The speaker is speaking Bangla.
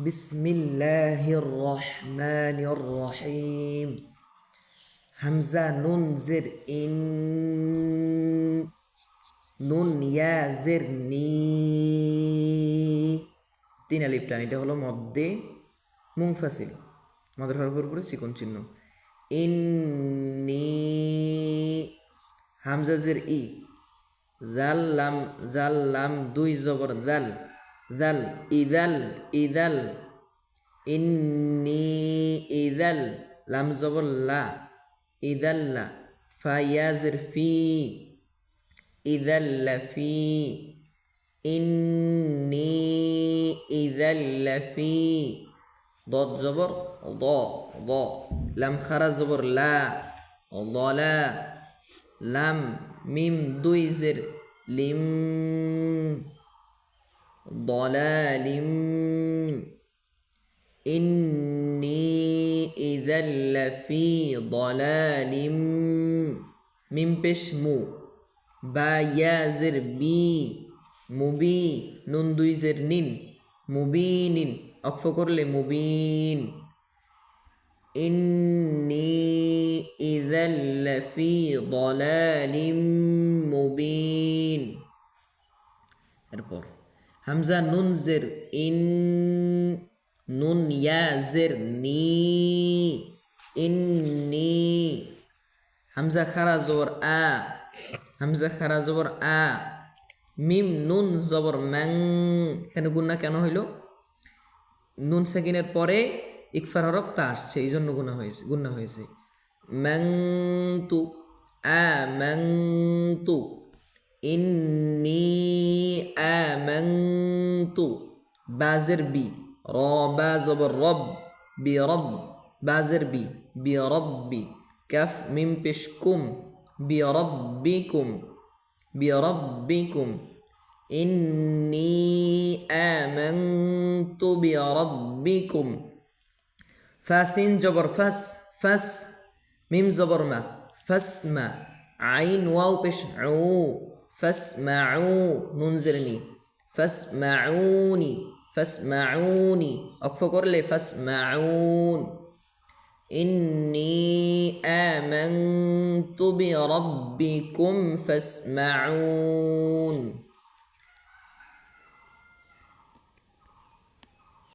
বিসমিল্লাহির রহমানির রহিম। হামজা নুন জের ইন, নুন ইয়া জের নি, তিন আলিফ টান। এটা হলো মদ্দে মুনফাসিল, মদের হরফের উপরে চিকন চিহ্ন। ইন্নি, হামজা জের ই, জাল লাম দুই জবর জাল, জাল ইদাল ইদাল, ইন্নি ইদাল, লাম জবর লা, ইদাল্লা, ফা ইয়াজের ফি, ইদাল্লা ফি, ইন্নি ইদাল্লা ফি, দদ জবর দ, দ, লাম খারা জবর লা, দলা, লাম মিম দুই জের লিম, দলালিম, ইন্নি ইযাল লাফি দলালিম, মিম পেশ মু, বা ইয়া জের বি, মুবি, নুন দুই জের নিন, মুবিনিন, অক্ফ করলে মুবিন, ইন্নি ইযাল লাফি দলালিম মুবিন। এরপর হামজা নুন জের ইন, নুন ইয়া জের নি, ইন্নি, হামজা খারা জবর আ, হামজা খারা জবর আ, মিম নুন জবর ম্যাং। এখানে গুন্না কেন হইল? নুন সেকেন্ডের পরে ইকফার হরফ তা আসছে, এই জন্য গুন্না হয়েছে। ম্যাং তু, আ ম্যাং তু, ইন্নি আমানতু, বাজের বি, র বা জবর রব, বি রব, বাজের বি, বি রব্বি, কাফ মিম পেশ কুম, বি রব্বিকুম, বি রব্বিকুম, ইন্নি আমানতু বি রব্বিকুম। ফাসিন জবর ফাস, ফাস, মিম জবর মা, ফাসমা, আইন ওয়াও পেশ উ, ফাসমাউ, নুন জেরনি, ফাসমাউনি, ফাসমাউনি, অক্ফ করলে ফাসমাউন, ইন্নি আমানতু বিরাব্বিকুম ফাসমাউন।